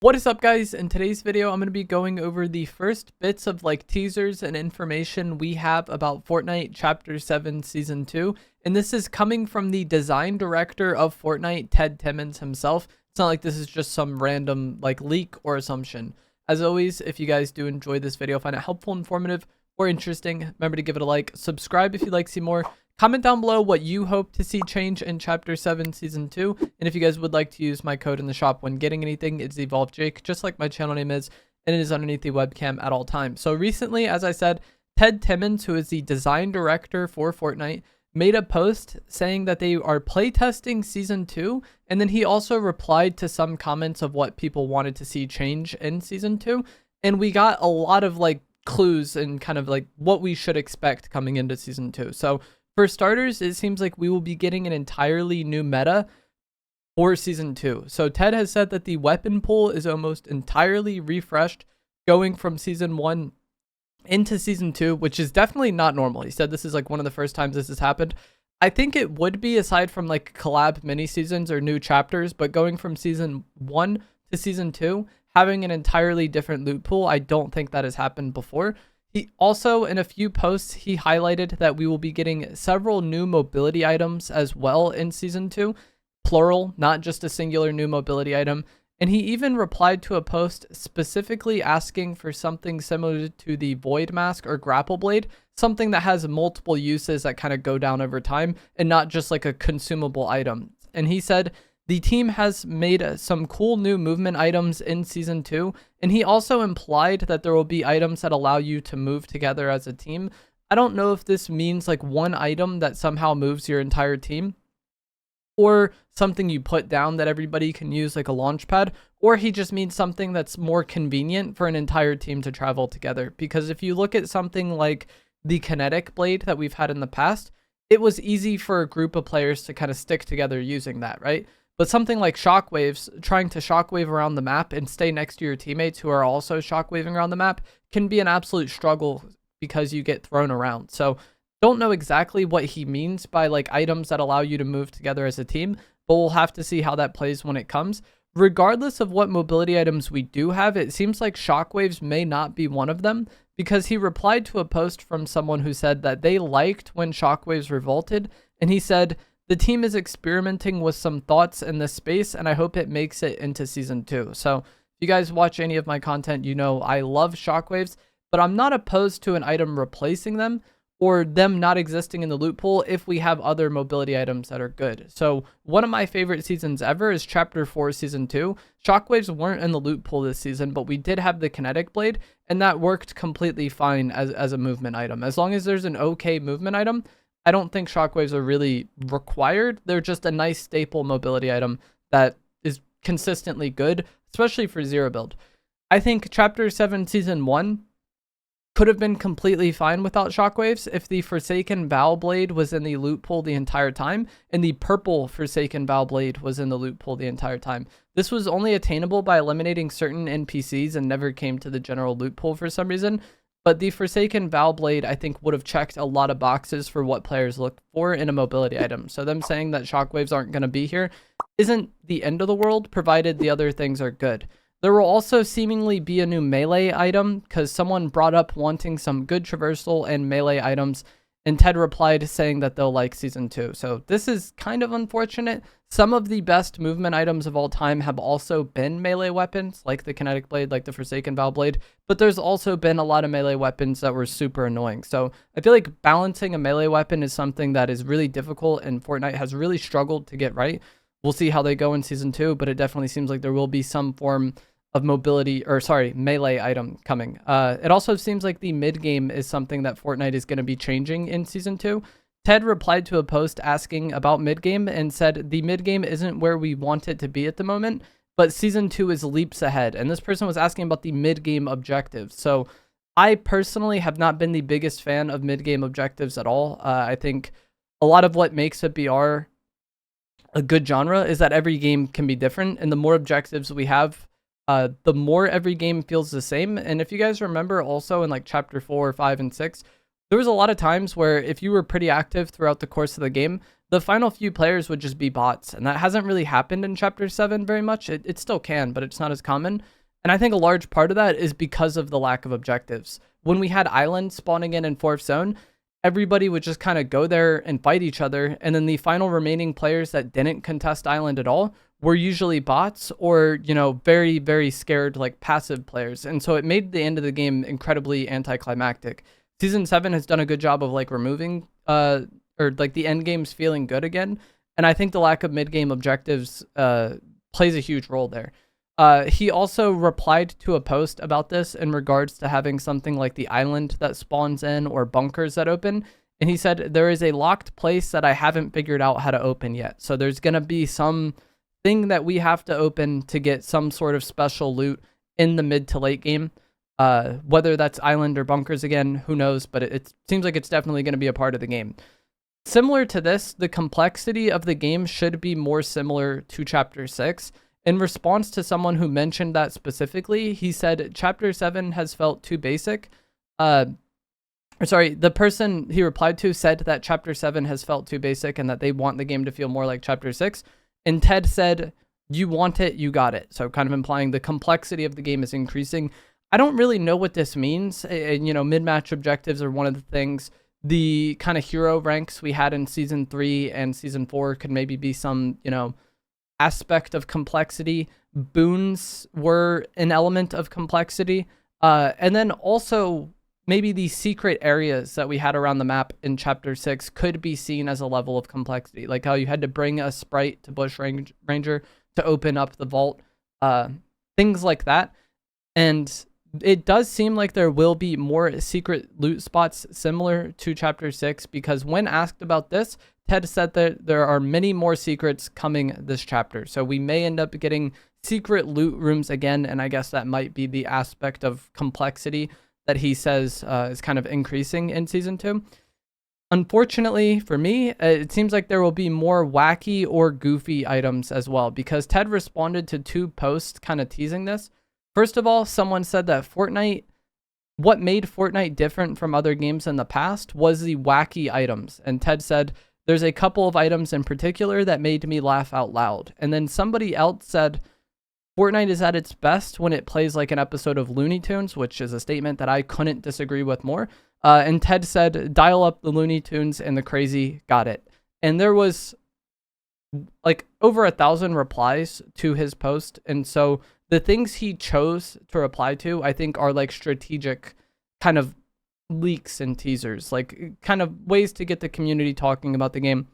What is up, guys? In today's video, I'm going to be going over the first bits of teasers and information we have about Fortnite Chapter 7 Season 2. And this is coming from the design director of Fortnite, Ted Timmons himself. It's not like this is just some random leak or assumption. As always, if you guys do enjoy this video, find it helpful, informative, or interesting, remember to give it a like, subscribe if you'd like to see more. Comment down below what you hope to see change in Chapter 7 Season 2. And if you guys would like to use my code in the shop when getting anything, it's EvolveJake, just like my channel name is, and it is underneath the webcam at all times. So recently, as I said, Ted Timmons, who is the design director for Fortnite, made a post saying that they are playtesting Season 2. And then he also replied to some comments of what people wanted to see change in Season 2. And we got a lot of clues and kind of what we should expect coming into Season 2. So for starters, it seems like we will be getting an entirely new meta for Season 2. So Ted has said that the weapon pool is almost entirely refreshed going from Season 1 into Season 2, which is definitely not normal. He said this is one of the first times this has happened. I think it would be, aside from collab mini seasons or new chapters, but going from Season 1 to Season 2, having an entirely different loot pool, I don't think that has happened before. He also, in a few posts, he highlighted that we will be getting several new mobility items as well in Season 2, plural, not just a singular new mobility item. And he even replied to a post specifically asking for something similar to the Void Mask or Grapple Blade, something that has multiple uses that kind of go down over time and not just a consumable item. And he said the team has made some cool new movement items in Season 2, and he also implied that there will be items that allow you to move together as a team. I don't know if this means one item that somehow moves your entire team, or something you put down that everybody can use like a launch pad, or he just means something that's more convenient for an entire team to travel together. Because if you look at something like the kinetic blade that we've had in the past, it was easy for a group of players to kind of stick together using that, right? But something like shockwaves, trying to shockwave around the map and stay next to your teammates who are also shockwaving around the map can be an absolute struggle because you get thrown around. So don't know exactly what he means by items that allow you to move together as a team, but we'll have to see how that plays when it comes. Regardless of what mobility items we do have, it seems like shockwaves may not be one of them, because he replied to a post from someone who said that they liked when shockwaves revolted, and he said, "The team is experimenting with some thoughts in this space, and I hope it makes it into Season 2. So if you guys watch any of my content, you know I love shockwaves, but I'm not opposed to an item replacing them or them not existing in the loot pool if we have other mobility items that are good. So one of my favorite seasons ever is Chapter 4 Season 2. Shockwaves weren't in the loot pool this season, but we did have the kinetic blade, and that worked completely fine as a movement item. As long as there's an okay movement item, I don't think shockwaves are really required. They're just a nice staple mobility item that is consistently good, especially for zero build. I think Chapter 7 Season 1 could have been completely fine without shockwaves if the Forsaken Bow Blade was in the loot pool the entire time, and the purple Forsaken Bow Blade was in the loot pool the entire time. This was only attainable by eliminating certain NPCs and never came to the general loot pool for some reason. But the Forsaken Bow Blade, I think, would have checked a lot of boxes for what players look for in a mobility item. So them saying that shockwaves aren't going to be here isn't the end of the world, provided the other things are good. There will also seemingly be a new melee item, because someone brought up wanting some good traversal and melee items, and Ted replied saying that they'll like Season 2. So this is kind of unfortunate. Some of the best movement items of all time have also been melee weapons, like the kinetic blade, like the Forsaken Bow Blade, but there's also been a lot of melee weapons that were super annoying. So I feel like balancing a melee weapon is something that is really difficult, and Fortnite has really struggled to get right. We'll see how they go in Season 2, but it definitely seems like there will be some form of melee item coming. It also seems like the mid game is something that Fortnite is going to be changing in Season 2. Ted replied to a post asking about mid game and said the mid game isn't where we want it to be at the moment, but Season 2 is leaps ahead. And this person was asking about the mid game objectives. So I personally have not been the biggest fan of mid game objectives at all. I think a lot of what makes a BR a good genre is that every game can be different, and the more objectives we have, the more every game feels the same. And if you guys remember also in Chapter 4, 5, and 6, there was a lot of times where if you were pretty active throughout the course of the game, the final few players would just be bots. And that hasn't really happened in Chapter 7 very much. It still can, but it's not as common. And I think a large part of that is because of the lack of objectives. When we had islands spawning in 4th zone, everybody would just kind of go there and fight each other. And then the final remaining players that didn't contest island at all were usually bots or, you know, very, very scared, like passive players. And so it made the end of the game incredibly anticlimactic. Season 7 has done a good job of like removing, or like the end game's feeling good again. And I think the lack of mid-game objectives plays a huge role there. He also replied to a post about this in regards to having something like the island that spawns in or bunkers that open. And he said, there is a locked place that I haven't figured out how to open yet. So there's going to be some thing that we have to open to get some sort of special loot in the mid to late game. Whether that's island or bunkers again, who knows, but it seems like it's definitely going to be a part of the game. Similar to this, the complexity of the game should be more similar to Chapter 6. In response to someone who mentioned that specifically, he said Chapter 7 has felt too basic. The person he replied to said that Chapter 7 has felt too basic and that they want the game to feel more like Chapter 6. And Ted said, you want it, you got it. So kind of implying the complexity of the game is increasing. I don't really know what this means. You know, mid-match objectives are one of the things. The kind of hero ranks we had in Season 3 and Season 4 could maybe be some, you know, aspect of complexity. Boons were an element of complexity. And then also maybe the secret areas that we had around the map in Chapter 6 could be seen as a level of complexity, like how you had to bring a sprite to Bush Ranger to open up the vault, things like that. And it does seem like there will be more secret loot spots similar to Chapter 6, because when asked about this, Ted said that there are many more secrets coming this chapter. So we may end up getting secret loot rooms again, and I guess that might be the aspect of complexity that he says is kind of increasing in Season 2. Unfortunately for me, it seems like there will be more wacky or goofy items as well, because Ted responded to 2 posts kind of teasing this. First of all, someone said that what made Fortnite different from other games in the past was the wacky items. And Ted said, there's a couple of items in particular that made me laugh out loud. And then somebody else said, Fortnite is at its best when it plays like an episode of Looney Tunes, which is a statement that I couldn't disagree with more. And Ted said, dial up the Looney Tunes and the crazy, got it. And there was like over 1,000 replies to his post. And so the things he chose to reply to, I think, are like strategic kind of leaks and teasers, like kind of ways to get the community talking about the game,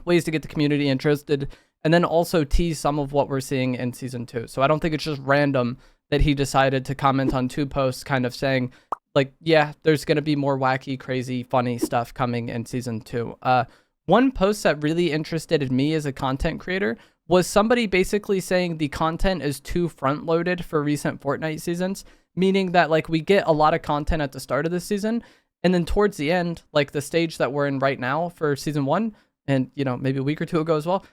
ways to get the community interested, and then also tease some of what we're seeing in Season 2. So I don't think it's just random that he decided to comment on 2 posts kind of saying, like, yeah, there's going to be more wacky, crazy, funny stuff coming in Season 2. One post that really interested me as a content creator was somebody basically saying the content is too front-loaded for recent Fortnite seasons, meaning that like we get a lot of content at the start of the season, and then towards the end, like the stage that we're in right now for Season 1, and you know, maybe a week or 2 ago as well,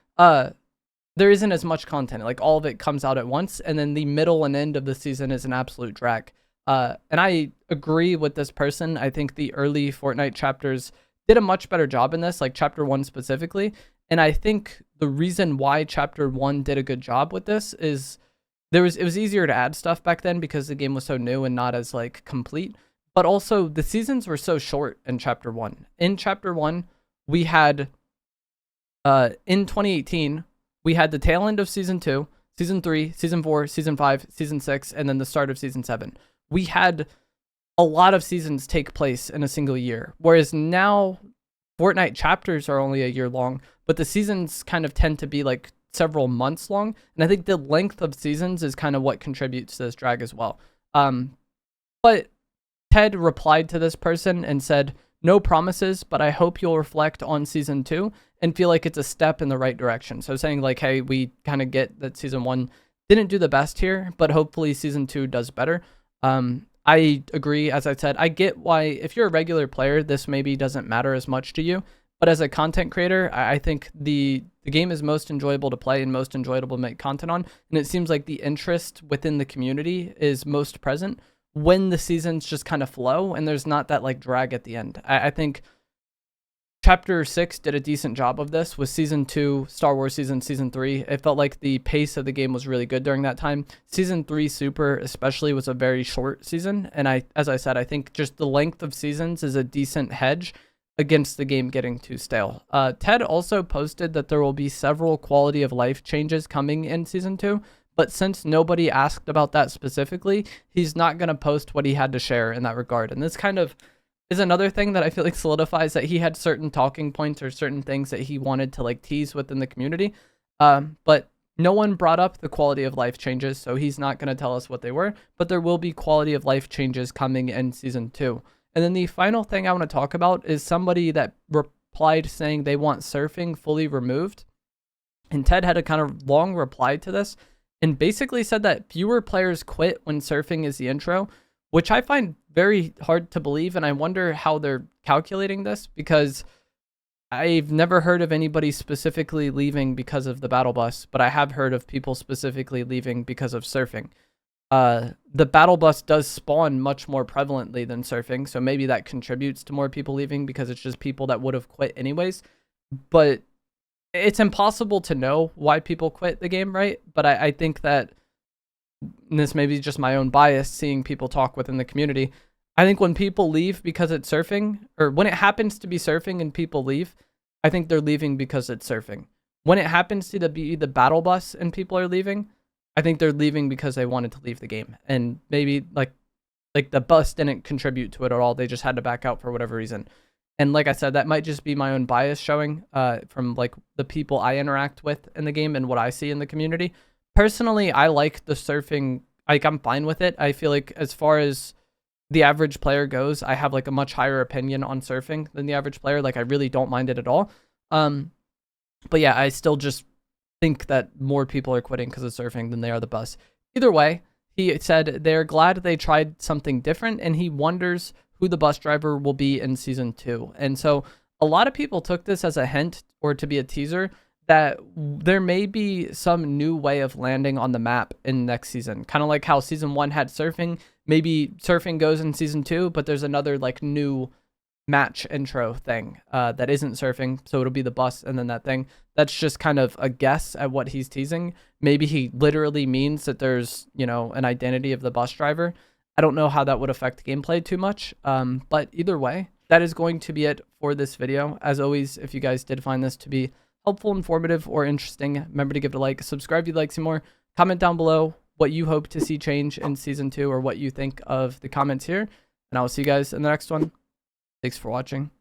there isn't as much content. Like all of it comes out at once, and then the middle and end of the season is an absolute drag. And I agree with this person. I think the early Fortnite chapters did a much better job in this, like Chapter 1 specifically. And I think the reason why Chapter 1 did a good job with this is it was easier to add stuff back then because the game was so new and not as like complete. But also the seasons were so short in Chapter 1. In Chapter 1, we had in 2018, we had the tail end of Season 2, Season 3, Season 4, Season 5, Season 6, and then the start of Season 7. We had a lot of seasons take place in a single year, whereas now Fortnite chapters are only a year long, but the seasons kind of tend to be like several months long. And I think the length of seasons is kind of what contributes to this drag as well. But Ted replied to this person and said, no promises, but I hope you'll reflect on Season 2 and feel like it's a step in the right direction. So saying like, hey, we kind of get that Season 1 didn't do the best here, but hopefully Season 2 does better. I agree. As I said, I get why if you're a regular player, this maybe doesn't matter as much to you. But as a content creator, I think the game is most enjoyable to play and most enjoyable to make content on. And it seems like the interest within the community is most present when the seasons just kind of flow and there's not that like drag at the end. I think Chapter 6 did a decent job of this. With Season 2, Star Wars Season 3, it felt like the pace of the game was really good during that time. Season 3 Super especially was a very short season, and as I said, I think just the length of seasons is a decent hedge against the game getting too stale. Ted also posted that there will be several quality of life changes coming in Season 2, but since nobody asked about that specifically, he's not going to post what he had to share in that regard. And this kind of is another thing that I feel like solidifies that he had certain talking points or certain things that he wanted to like tease within the community. But no one brought up the quality of life changes, so he's not going to tell us what they were, but there will be quality of life changes coming in Season 2. And then the final thing I want to talk about is somebody that replied saying they want surfing fully removed. And Ted had a kind of long reply to this and basically said that fewer players quit when surfing is the intro, which I find very hard to believe. And I wonder how they're calculating this, because I've never heard of anybody specifically leaving because of the battle bus, but I have heard of people specifically leaving because of surfing. The battle bus does spawn much more prevalently than surfing, so maybe that contributes to more people leaving because it's just people that would have quit anyways. But it's impossible to know why people quit the game, right? But I think that, and this may be just my own bias seeing people talk within the community, I think when people leave because it's surfing, or when it happens to be surfing and people leave, I think they're leaving because it's surfing. When it happens to be the battle bus and people are leaving, I think they're leaving because they wanted to leave the game. And maybe like the bus didn't contribute to it at all. They just had to back out for whatever reason. And like I said, that might just be my own bias showing from like the people I interact with in the game and what I see in the community. Personally, I like the surfing. Like, I'm fine with it. I feel like as far as the average player goes, I have like a much higher opinion on surfing than the average player. Like, I really don't mind it at all. But yeah, I still just think that more people are quitting because of surfing than they are the bus. Either way, he said they're glad they tried something different, and he wonders who the bus driver will be in Season 2. And so a lot of people took this as a hint or to be a teaser that there may be some new way of landing on the map in next season. Kind of like how Season 1 had surfing. Maybe surfing goes in Season 2, but there's another like new match intro thing that isn't surfing, so it'll be the bus and then that thing. That's just kind of a guess at what he's teasing. Maybe he literally means that there's, you know, an identity of the bus driver. I don't know how that would affect gameplay too much, but either way, that is going to be it for this video. As always, if you guys did find this to be helpful, informative, or interesting, remember to give it a like, subscribe if you'd like some more, comment down below what you hope to see change in Season 2 or what you think of the comments here, and I will see you guys in the next one. Thanks for watching.